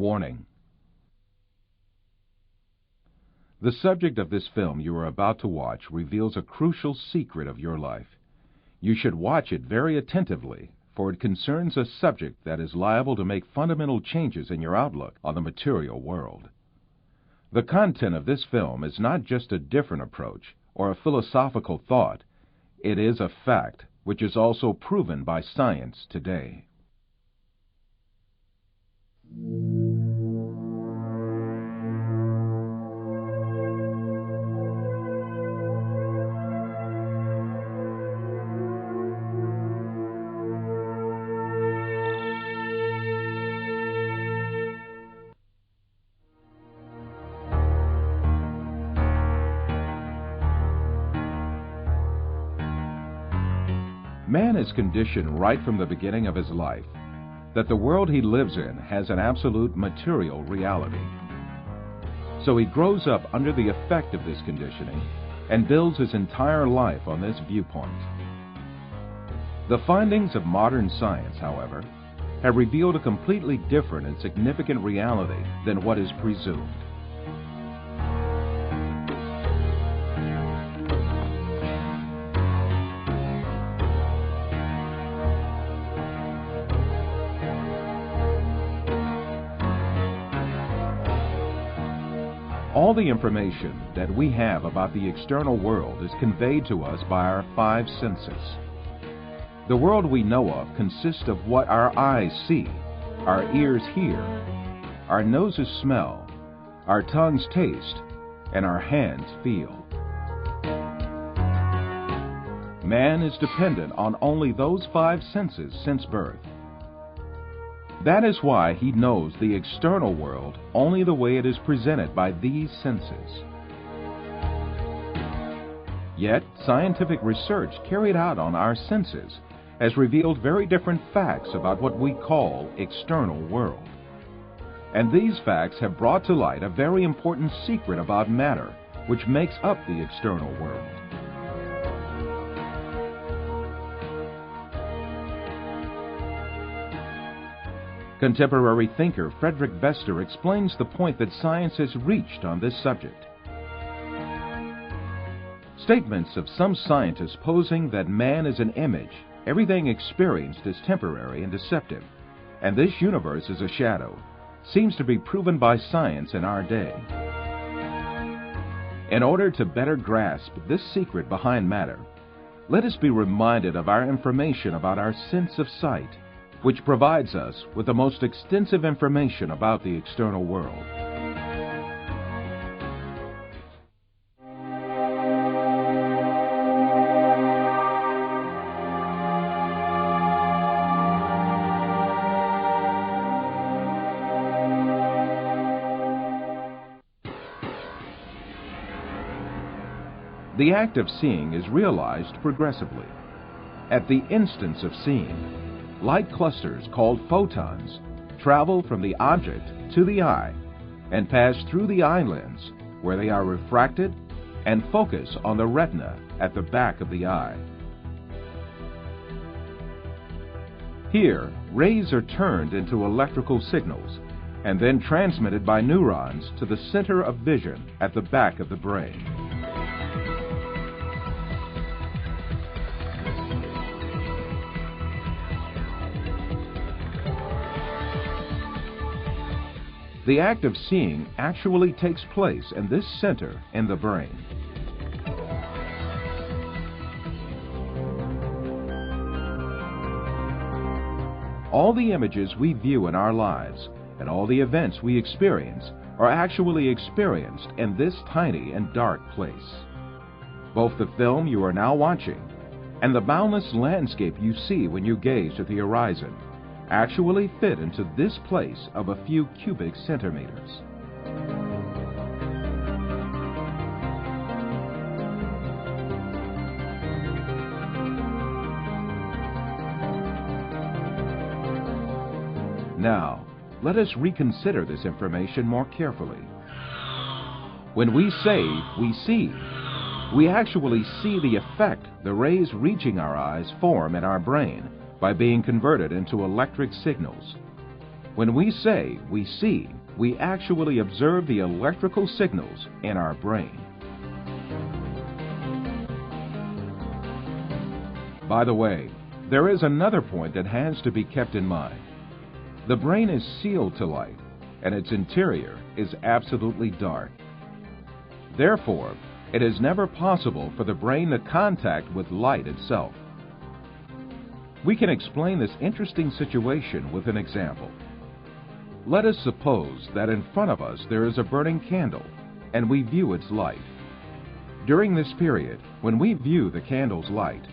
Warning. The subject of this film you are about to watch reveals a crucial secret of your life. You should watch it very attentively, for it concerns a subject that is liable to make fundamental changes in your outlook on the material world. The content of this film is not just a different approach or a philosophical thought. It is a fact which is also proven by science today. Man is conditioned right from the beginning of his life that the world he lives in has an absolute material reality. So he grows up under the effect of this conditioning and builds his entire life on this viewpoint. The findings of modern science, however, have revealed a completely different and significant reality than what is presumed. All the information that we have about the external world is conveyed to us by our five senses. The world we know of consists of what our eyes see, our ears hear, our noses smell, our tongues taste, and our hands feel. Man is dependent on only those five senses since birth. That is why he knows the external world only the way it is presented by these senses. Yet, scientific research carried out on our senses has revealed very different facts about what we call external world. And these facts have brought to light a very important secret about matter, which makes up the external world. Contemporary thinker Frederick Bester explains the point that science has reached on this subject. Statements of some scientists posing that man is an image, everything experienced is temporary and deceptive, and this universe is a shadow, seems to be proven by science in our day. In order to better grasp this secret behind matter, let us be reminded of our information about our sense of sight, which provides us with the most extensive information about the external world. The act of seeing is realized progressively. At the instance of seeing, light clusters called photons travel from the object to the eye and pass through the eye lens, where they are refracted and focus on the retina at the back of the eye. Here, rays are turned into electrical signals and then transmitted by neurons to the center of vision at the back of the brain. The act of seeing actually takes place in this center in the brain. All the images we view in our lives and all the events we experience are actually experienced in this tiny and dark place. Both the film you are now watching and the boundless landscape you see when you gaze at the horizon actually fit into this place of a few cubic centimeters. Now, let us reconsider this information more carefully. When we say we see, we actually see the effect the rays reaching our eyes form in our brain by being converted into electric signals. When we say we see, we actually observe the electrical signals in our brain. By the way, there is another point that has to be kept in mind. The brain is sealed to light, and its interior is absolutely dark. Therefore, it is never possible for the brain to contact with light itself. We can explain this interesting situation with an example. Let us suppose that in front of us there is a burning candle, and we view its light. During this period, when we view the candle's light,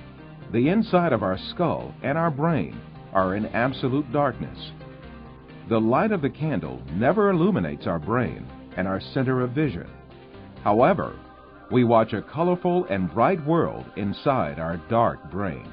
the inside of our skull and our brain are in absolute darkness. The light of the candle never illuminates our brain and our center of vision. However, we watch a colorful and bright world inside our dark brain.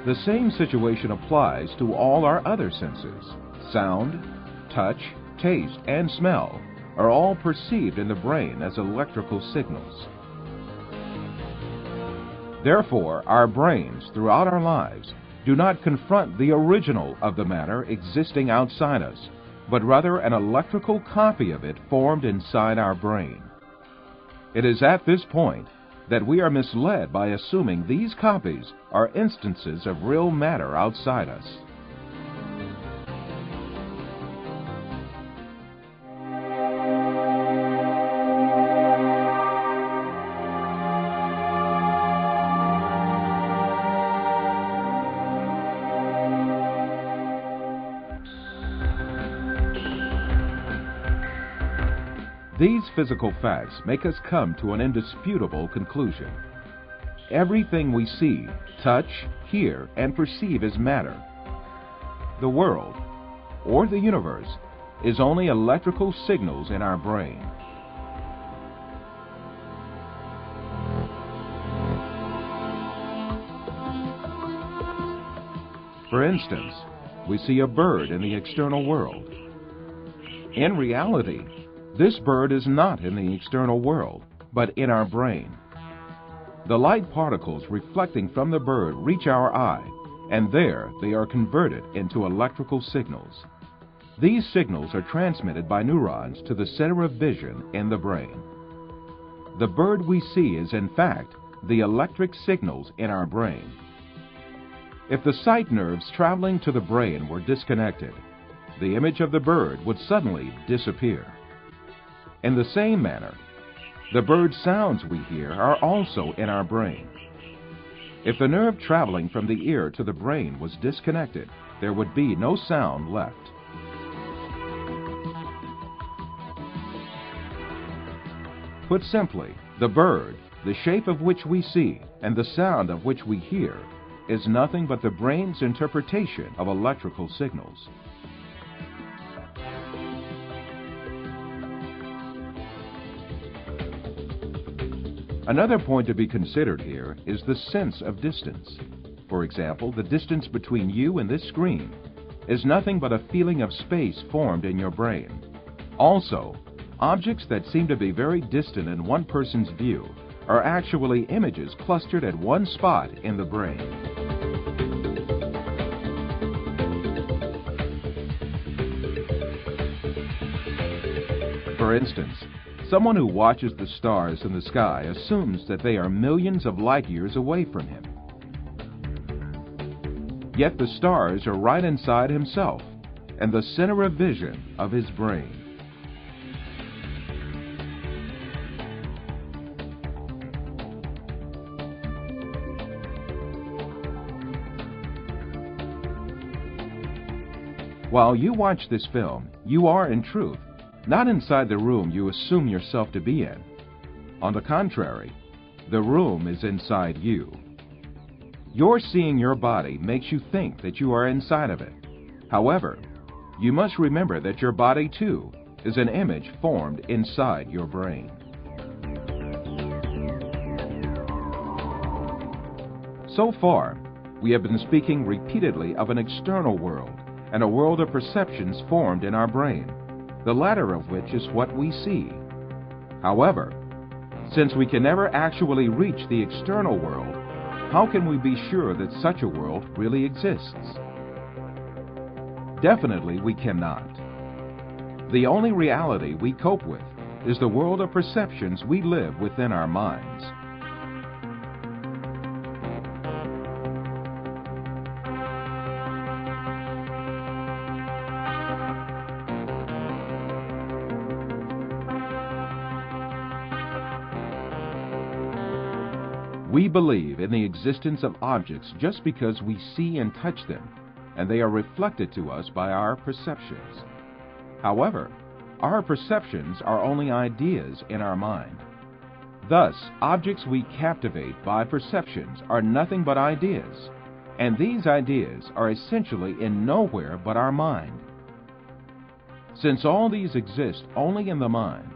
The same situation applies to all our other senses. Sound, touch, taste, and smell are all perceived in the brain as electrical signals. Therefore, our brains, throughout our lives, do not confront the original of the matter existing outside us, but rather an electrical copy of it formed inside our brain. It is at this point that we are misled by assuming these copies are instances of real matter outside us. These physical facts make us come to an indisputable conclusion. Everything we see, touch, hear, and perceive is matter. The world, or the universe, is only electrical signals in our brain. For instance, we see a bird in the external world. In reality, this bird is not in the external world, but in our brain. The light particles reflecting from the bird reach our eye, and there they are converted into electrical signals. These signals are transmitted by neurons to the center of vision in the brain. The bird we see is, in fact, the electric signals in our brain. If the sight nerves traveling to the brain were disconnected, the image of the bird would suddenly disappear. In the same manner, the bird sounds we hear are also in our brain. If the nerve traveling from the ear to the brain was disconnected, there would be no sound left. Put simply, the bird, the shape of which we see, and the sound of which we hear, is nothing but the brain's interpretation of electrical signals. Another point to be considered here is the sense of distance. For example, the distance between you and this screen is nothing but a feeling of space formed in your brain. Also, objects that seem to be very distant in one person's view are actually images clustered at one spot in the brain. For instance, someone who watches the stars in the sky assumes that they are millions of light years away from him. Yet the stars are right inside himself and the center of vision of his brain. While you watch this film, you are in truth not inside the room you assume yourself to be in. On the contrary, the room is inside you. Your seeing your body makes you think that you are inside of it. However, you must remember that your body, too, is an image formed inside your brain. So far, we have been speaking repeatedly of an external world and a world of perceptions formed in our brain, the latter of which is what we see. However, Since we can never actually reach the external world, how can we be sure that such a world really exists? Definitely we cannot. The only reality we cope with is the world of perceptions we live within our minds. We believe in the existence of objects just because we see and touch them, and they are reflected to us by our perceptions. However, our perceptions are only ideas in our mind. Thus, objects we captivate by perceptions are nothing but ideas, and these ideas are essentially in nowhere but our mind. Since all these exist only in the mind,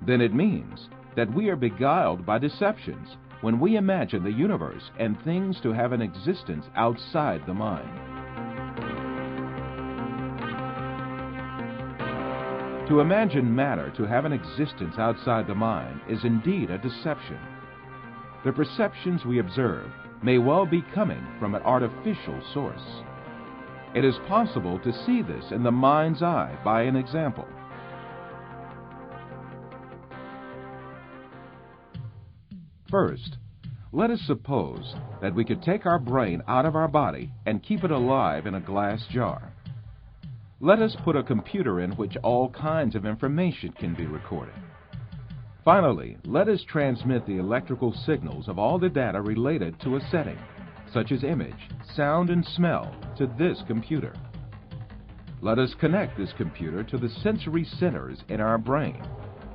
then it means that we are beguiled by deceptions when we imagine the universe and things to have an existence outside the mind. To imagine matter to have an existence outside the mind is indeed a deception. The perceptions we observe may well be coming from an artificial source. It is possible to see this in the mind's eye by an example. First, let us suppose that we could take our brain out of our body and keep it alive in a glass jar. Let us put a computer in which all kinds of information can be recorded. Finally, let us transmit the electrical signals of all the data related to a setting, such as image, sound, and smell, to this computer. Let us connect this computer to the sensory centers in our brain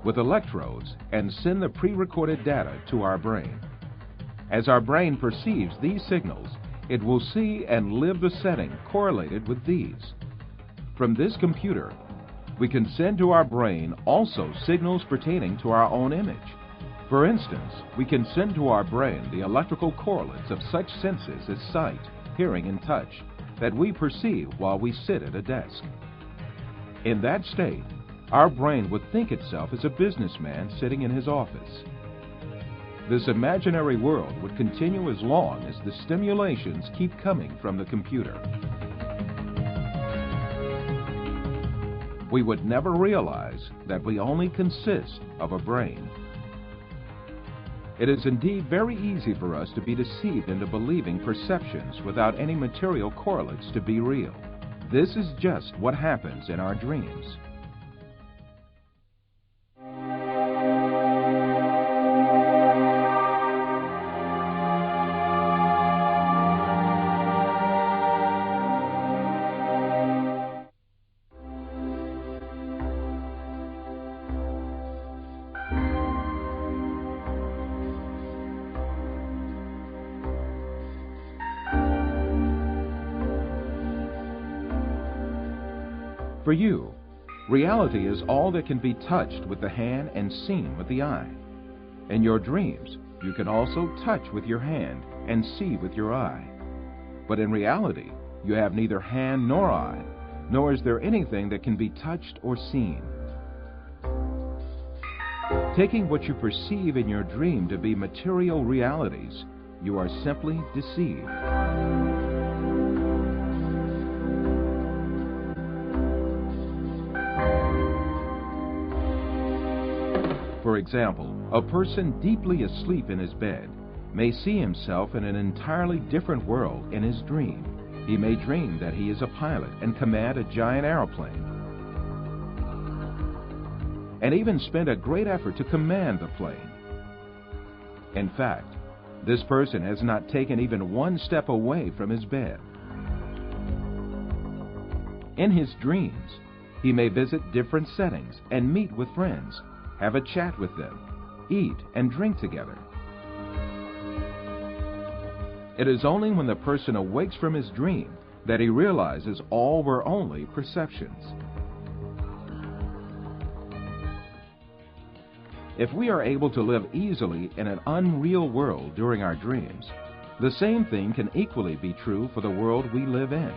with electrodes and send the pre-recorded data to our brain. As our brain perceives these signals, it will see and live the setting correlated with these. From this computer, we can send to our brain also signals pertaining to our own image. For instance, we can send to our brain the electrical correlates of such senses as sight, hearing, and touch that we perceive while we sit at a desk. In that state, our brain would think itself as a businessman sitting in his office. This imaginary world would continue as long as the stimulations keep coming from the computer. We would never realize that we only consist of a brain. It is indeed very easy for us to be deceived into believing perceptions without any material correlates to be real. This is just what happens in our dreams. For you, reality is all that can be touched with the hand and seen with the eye. In your dreams, you can also touch with your hand and see with your eye. But in reality, you have neither hand nor eye, nor is there anything that can be touched or seen. Taking what you perceive in your dream to be material realities, you are simply deceived. For example, a person deeply asleep in his bed may see himself in an entirely different world in his dream. He may dream that he is a pilot and command a giant airplane, and even spend a great effort to command the plane. In fact, this person has not taken even one step away from his bed. In his dreams, he may visit different settings and meet with friends, have a chat with them, eat and drink together. It is only when the person awakes from his dream that he realizes all were only perceptions. If we are able to live easily in an unreal world during our dreams, the same thing can equally be true for the world we live in.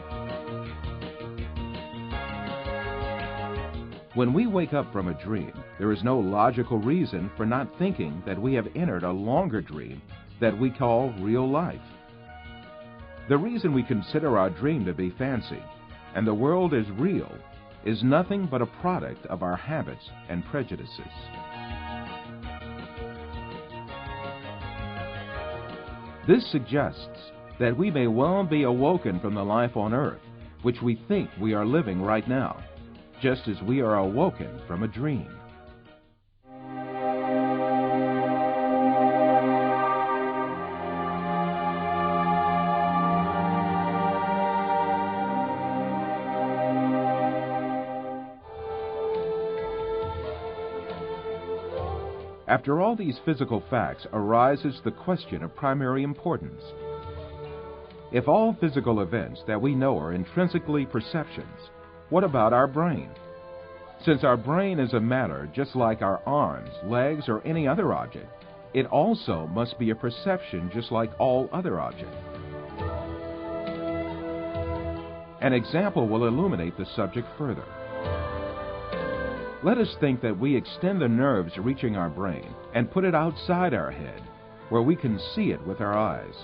When we wake up from a dream, there is no logical reason for not thinking that we have entered a longer dream that we call real life. The reason we consider our dream to be fancy and the world as real is nothing but a product of our habits and prejudices. This suggests that we may well be awoken from the life on earth, which we think we are living right now, just as we are awoken from a dream. After all these physical facts arises the question of primary importance. If all physical events that we know are intrinsically perceptions, what about our brain? Since our brain is a matter just like our arms, legs, or any other object, it also must be a perception just like all other objects. An example will illuminate the subject further. Let us think that we extend the nerves reaching our brain and put it outside our head, where we can see it with our eyes.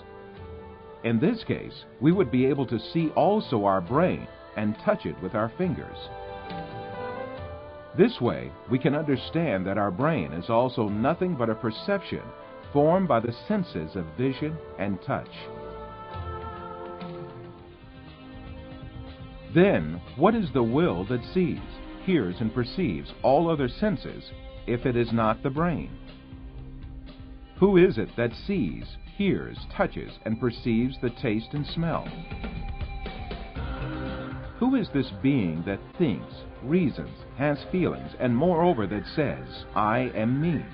In this case, we would be able to see also our brain and touch it with our fingers. This way, we can understand that our brain is also nothing but a perception formed by the senses of vision and touch. Then, what is the will that sees, hears, and perceives all other senses if it is not the brain? Who is it that sees, hears, touches, and perceives the taste and smell? Who is this being that thinks, reasons, has feelings, and moreover that says, I am me?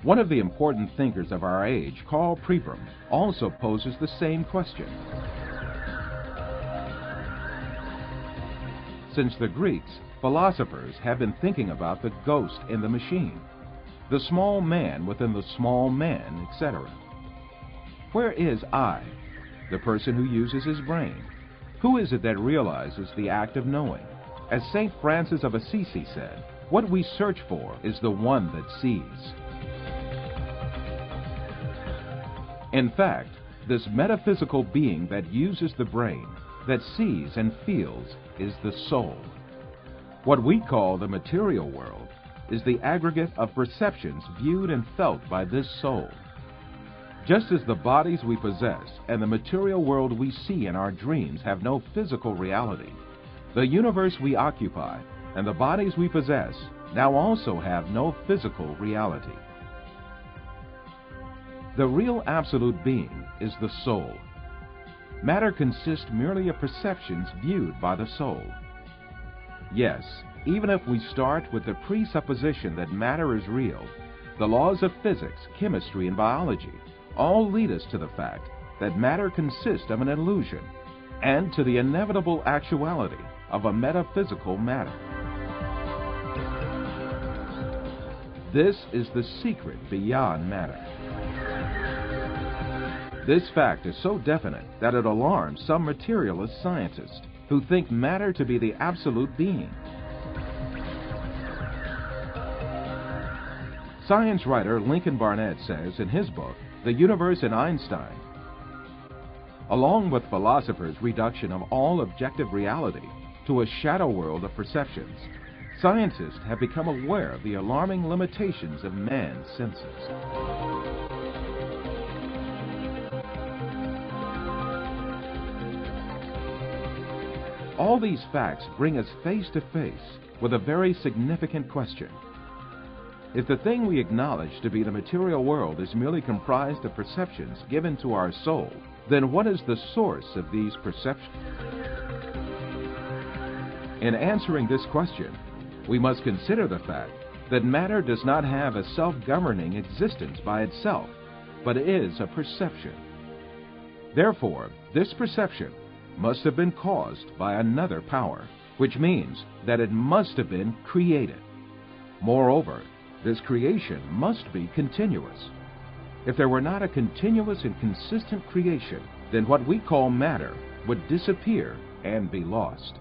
One of the important thinkers of our age, Karl Popper, also poses the same question. Since the Greeks, philosophers have been thinking about the ghost in the machine, the small man within the small man, etc. Where is I, the person who uses his brain? Who is it that realizes the act of knowing? As St. Francis of Assisi said, what we search for is the one that sees. In fact, this metaphysical being that uses the brain, that sees and feels, is the soul. What we call the material world is the aggregate of perceptions viewed and felt by this soul. Just as the bodies we possess and the material world we see in our dreams have no physical reality, the universe we occupy and the bodies we possess now also have no physical reality. The real absolute being is the soul. Matter consists merely of perceptions viewed by the soul. Yes, even if we start with the presupposition that matter is real, the laws of physics, chemistry, and biology all lead us to the fact that matter consists of an illusion and to the inevitable actuality of a metaphysical matter. This is the secret beyond matter. This fact is so definite that it alarms some materialist scientists who think matter to be the absolute being. Science writer Lincoln Barnett says in his book, The Universe in Einstein, along with philosophers' reduction of all objective reality to a shadow world of perceptions, scientists have become aware of the alarming limitations of man's senses. All these facts bring us face to face with a very significant question. If the thing we acknowledge to be the material world is merely comprised of perceptions given to our soul, then what is the source of these perceptions? In answering this question, we must consider the fact that matter does not have a self-governing existence by itself, but is a perception. Therefore, this perception must have been caused by another power, which means that it must have been created. Moreover, this creation must be continuous. If there were not a continuous and consistent creation, then what we call matter would disappear and be lost.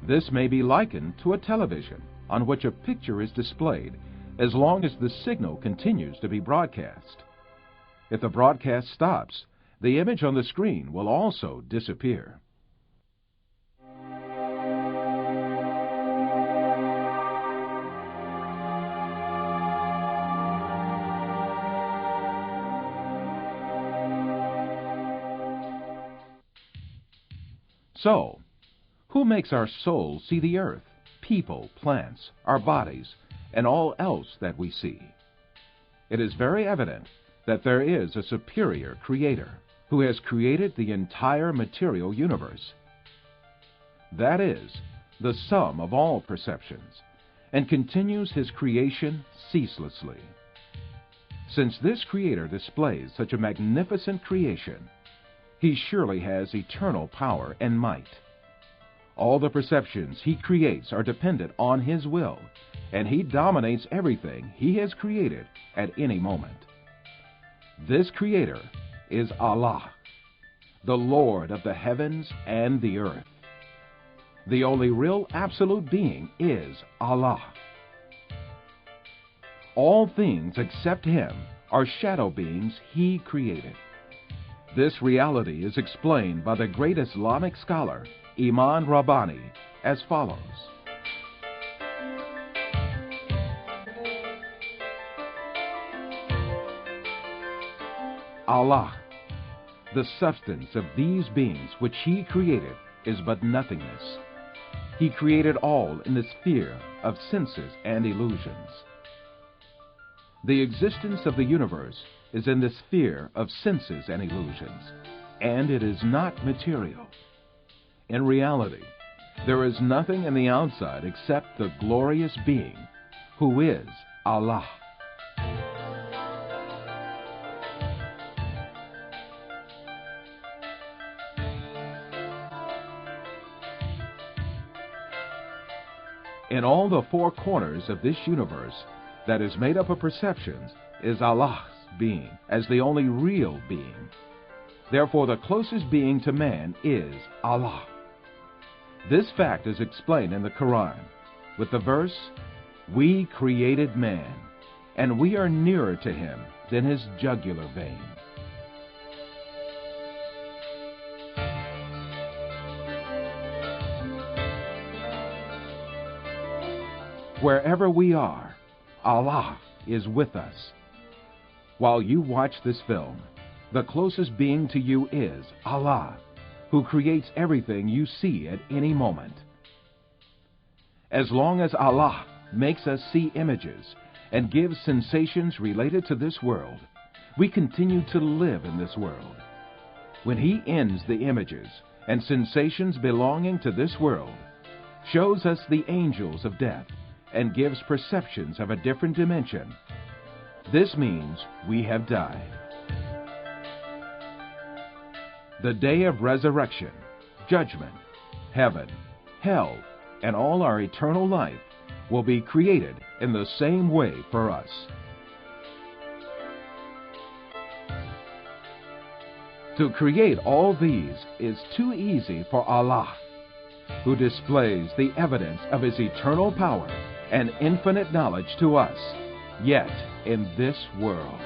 This may be likened to a television on which a picture is displayed as long as the signal continues to be broadcast. If the broadcast stops, the image on the screen will also disappear. So, who makes our souls see the earth, people, plants, our bodies, and all else that we see? It is very evident that there is a superior creator who has created the entire material universe. That is, the sum of all perceptions, and continues his creation ceaselessly. Since this creator displays such a magnificent creation, he surely has eternal power and might. All the perceptions he creates are dependent on his will, and he dominates everything he has created at any moment. This creator is Allah, the Lord of the heavens and the earth. The only real absolute being is Allah. All things except him are shadow beings he created. This reality is explained by the great Islamic scholar, Imam Rabbani, as follows. Allah, the substance of these beings which he created, is but nothingness. He created all in the sphere of senses and illusions. The existence of the universe is in the sphere of senses and illusions, and it is not material. In reality, there is nothing in the outside except the glorious being, who is Allah. In all the four corners of this universe that is made up of perceptions is Allah's being as the only real being. Therefore, the closest being to man is Allah. This fact is explained in the Quran with the verse, "We created man, and we are nearer to him than his jugular vein." Wherever we are, Allah is with us. While you watch this film, the closest being to you is Allah, who creates everything you see at any moment. As long as Allah makes us see images and gives sensations related to this world, we continue to live in this world. When He ends the images and sensations belonging to this world, shows us the angels of death, and gives perceptions of a different dimension, this means we have died. The day of resurrection, judgment, heaven, hell, and all our eternal life will be created in the same way for us. To create all these is too easy for Allah, who displays the evidence of His eternal power and infinite knowledge to us, yet in this world.